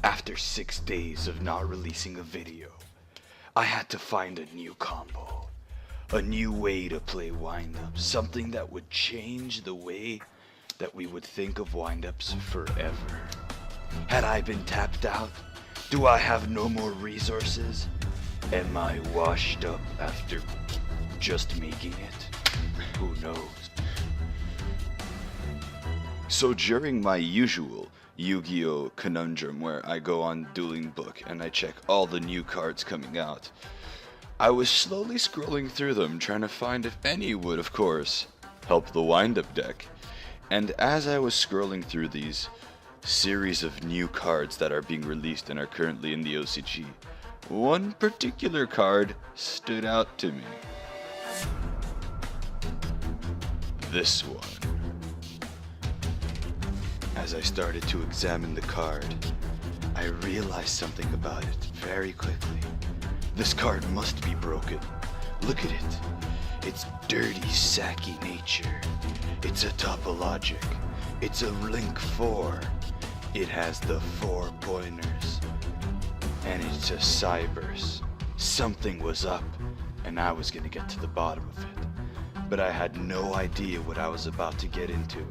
After 6 days of not releasing a video, I had to find a new combo. A new way to play windups, something that would change the way that we would think of windups forever. Had I been tapped out? Do I have no more resources? Am I washed up after just making it? Who knows? So during my usual Yu-Gi-Oh! Conundrum where I go on Dueling Book and I check all the new cards coming out, I was slowly scrolling through them trying to find if any would, of course, help the wind-up deck. And as I was scrolling through these series of new cards that are being released and are currently in the OCG, one particular card stood out to me. This one. As I started to examine the card, I realized something about it very quickly. This card must be broken. Look at it. Its dirty, sacky nature. It's a Topologic. It's a Link 4. It has the 4 pointers. And it's a Cyberse. Something was up, and I was gonna get to the bottom of it. But I had no idea what I was about to get into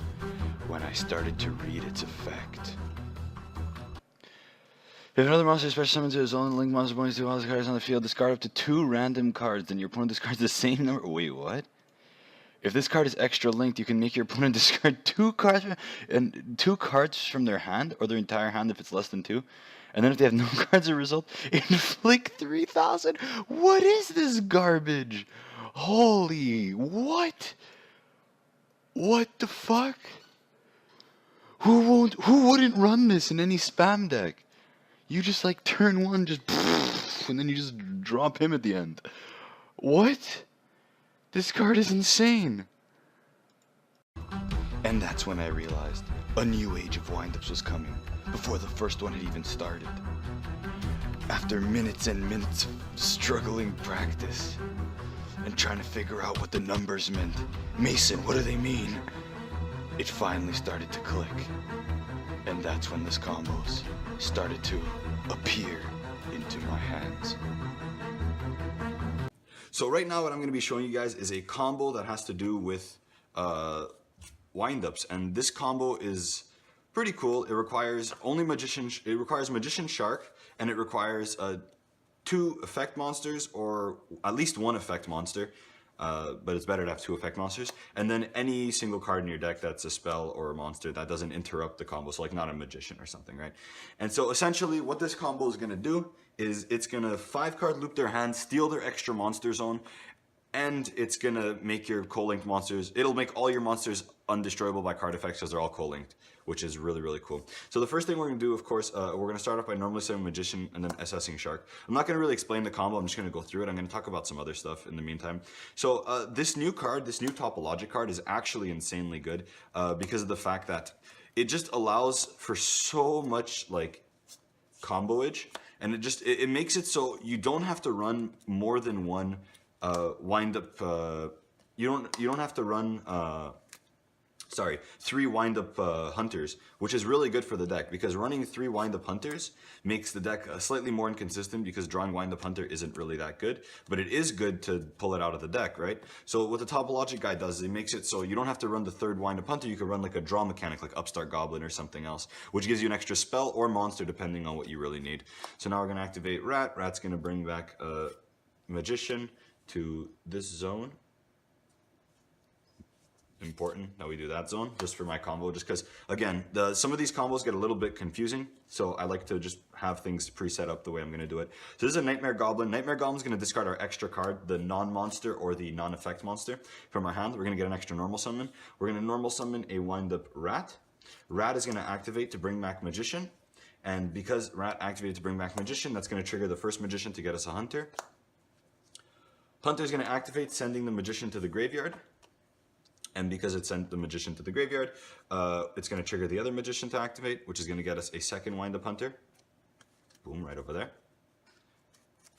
when I started to read its effect. If another monster is special summoned to his own link monster bonus to all the cards on the field, discard up to 2 random cards, then your opponent discards the same number. Wait, what? If this card is extra linked, you can make your opponent discard 2 cards from their hand, or their entire hand if it's less than 2. And then if they have no cards as a result, inflict 3,000. What is this garbage? Holy, what? What the fuck? Who wouldn't run this in any spam deck? You just like turn one, just and then you just drop him at the end. What? This card is insane. And that's when I realized a new age of windups was coming, before the first one had even started. After minutes and minutes of struggling practice, and trying to figure out what the numbers meant. Mason, what do they mean? It finally started to click. And that's when this combos started to appear into my hands. So right now what I'm going to be showing you guys is a combo that has to do with windups, and this combo is pretty cool. It requires Magician Shark, and it requires 2 effect monsters, or at least 1 effect monster, but it's better to have 2 effect monsters, and then any single card in your deck that's a spell or a monster that doesn't interrupt the combo, so like not a magician or something, right? And so essentially what this combo is going to do is it's going to 5-card loop their hand, steal their extra monster zone, and it's going to make your co-linked monsters, it'll make all your monsters undestroyable by card effects because they're all co-linked, which is really, really cool. So the first thing we're going to do, of course, we're going to start off by normally summoning Magician and then assessing Shark. I'm not going to really explain the combo, I'm just going to go through it. I'm going to talk about some other stuff in the meantime. So this new card, this new Topologic card is actually insanely good because of the fact that it just allows for so much like comboage, and it makes it so you don't have to run more than one windup. You don't have to run 3 wind-up hunters, which is really good for the deck, because running 3 wind-up hunters makes the deck slightly more inconsistent, because drawing wind-up hunter isn't really that good, but it is good to pull it out of the deck, right? So what the Topologic guy does is it makes it so you don't have to run the 3rd wind-up hunter, you can run like a draw mechanic, like Upstart Goblin or something else, which gives you an extra spell or monster depending on what you really need. So now we're going to activate Rat. Rat's going to bring back Magician to this zone. Important that we do that zone just for my combo, just because again some of these combos get a little bit confusing, so I like to just have things preset up the way I'm going to do it. So this is a Nightmare Goblin. Nightmare Goblin is going to discard our extra card, the non-monster or the non-effect monster, from our hand. We're going to get an extra normal summon. We're going to normal summon a wind-up Rat. Rat is going to activate to bring back Magician, and because Rat activated to bring back Magician, that's going to trigger the first Magician to get us a Hunter. Hunter is going to activate, sending the Magician to the graveyard. And because it sent the Magician to the graveyard, it's going to trigger the other Magician to activate, which is going to get us a second wind-up hunter. Boom, right over there.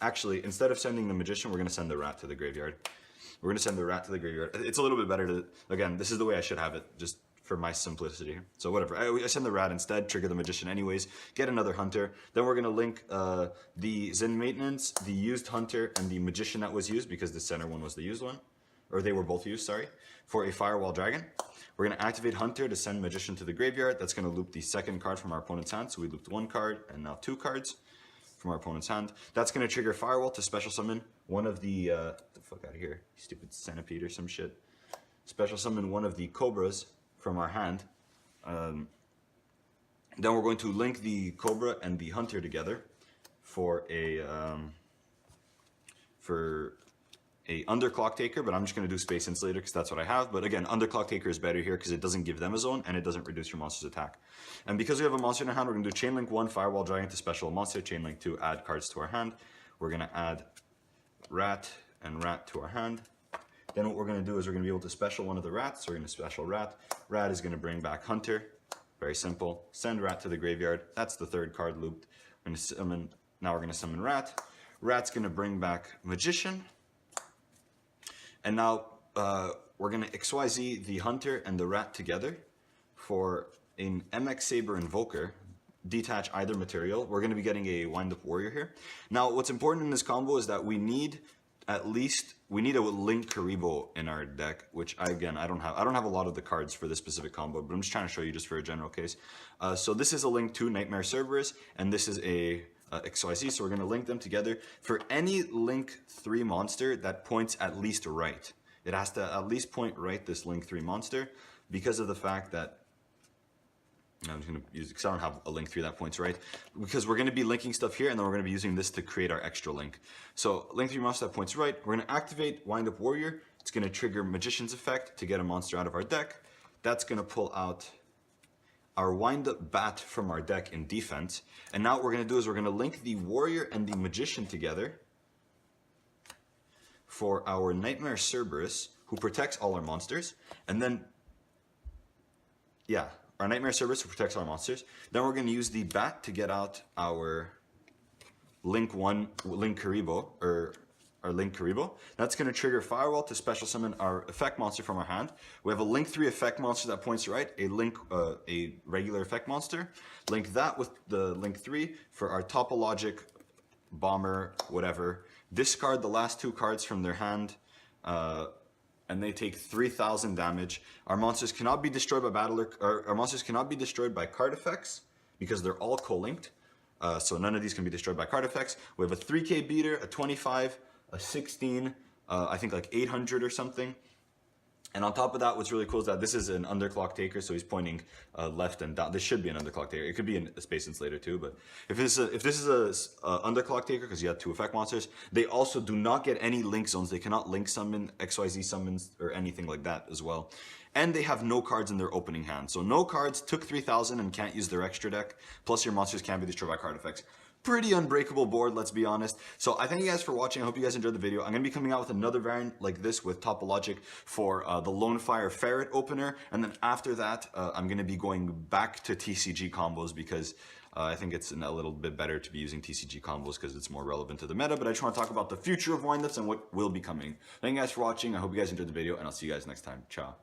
Actually, instead of sending the Magician, we're going to send the Rat to the graveyard. We're going to send the Rat to the graveyard. It's a little bit better to, again, this is the way I should have it, just for my simplicity. So whatever, I send the rat instead, trigger the magician anyways, get another hunter. Then we're gonna link the Zen maintenance, the used hunter, and the magician that was used, because the center one was the used one, or they were both used, sorry, for a firewall dragon. We're gonna activate hunter to send magician to the graveyard. That's gonna loop the second card from our opponent's hand. So we looped one card and now two cards from our opponent's hand. That's gonna trigger firewall to special summon one of the, get the fuck out of here, stupid centipede or some shit. Special summon one of the cobras from our hand. Then we're going to link the cobra and the hunter together for a underclock taker, but I'm just going to do space insulator because that's what I have. But again, underclock taker is better here because it doesn't give them a zone and it doesn't reduce your monster's attack. And because we have a monster in our hand, we're going to do chain link 1 firewall dragon to special monster, chain link 2 add cards to our hand. We're going to add rat and rat to our hand. Then what we're going to do is we're going to be able to special one of the rats. So we're going to special rat. Rat is going to bring back hunter. Very simple. Send rat to the graveyard. That's the third card looped. We're going to summon, now we're going to summon rat. Rat's going to bring back magician. And now we're going to XYZ the hunter and the rat together for an MX Saber Invoker. Detach either material. We're going to be getting a wind-up warrior here. Now what's important in this combo is that we need a Link Karibo in our deck, which I don't have a lot of the cards for this specific combo, but I'm just trying to show you just for a general case. So this is a Link 2 Nightmare Cerberus, and this is a XYZ, so we're going to link them together for any Link 3 monster that points at least right. It has to at least point right, this Link 3 monster, because of the fact that I'm just going to use it because I don't have a link 3 that points right. Because we're going to be linking stuff here and then we're going to be using this to create our extra link. So link 3 monster that points right. We're going to activate Wind Up Warrior. It's going to trigger Magician's Effect to get a monster out of our deck. That's going to pull out our Wind Up Bat from our deck in defense. And now what we're going to do is we're going to link the Warrior and the Magician together for our Nightmare Cerberus, who protects all our monsters. And then, yeah, our Nightmare Cerberus who protects our monsters. Then we're going to use the Bat to get out our Link Karibo, or our Link Karibo. That's going to trigger Firewall to special summon our effect monster from our hand. We have a Link 3 effect monster that points right, a regular effect monster. Link that with the Link 3 for our Topologic bomber, whatever. Discard the last 2 cards from their hand. And they take 3,000 damage. Our monsters cannot be destroyed by our monsters cannot be destroyed by card effects because they're all co-linked. So none of these can be destroyed by card effects. We have a 3K beater, a 25, a 16, I think like 800 or something. And on top of that, what's really cool is that this is an underclock taker, so he's pointing left and down. This should be an underclock taker. It could be a space insulator too, but if this is a underclock taker, because you have 2 effect monsters, they also do not get any link zones. They cannot link summon, XYZ summons, or anything like that as well. And they have no cards in their opening hand. So no cards, took 3,000 and can't use their extra deck. Plus your monsters can't be destroyed by card effects. Pretty unbreakable board, let's be honest. So I thank you guys for watching. I hope you guys enjoyed the video. I'm going to be coming out with another variant like this with Topologic for the Lone Fire Ferret opener. And then after that, I'm going to be going back to TCG combos because I think it's a little bit better to be using TCG combos because it's more relevant to the meta. But I just want to talk about the future of windups and what will be coming. Thank you guys for watching. I hope you guys enjoyed the video, and I'll see you guys next time. Ciao.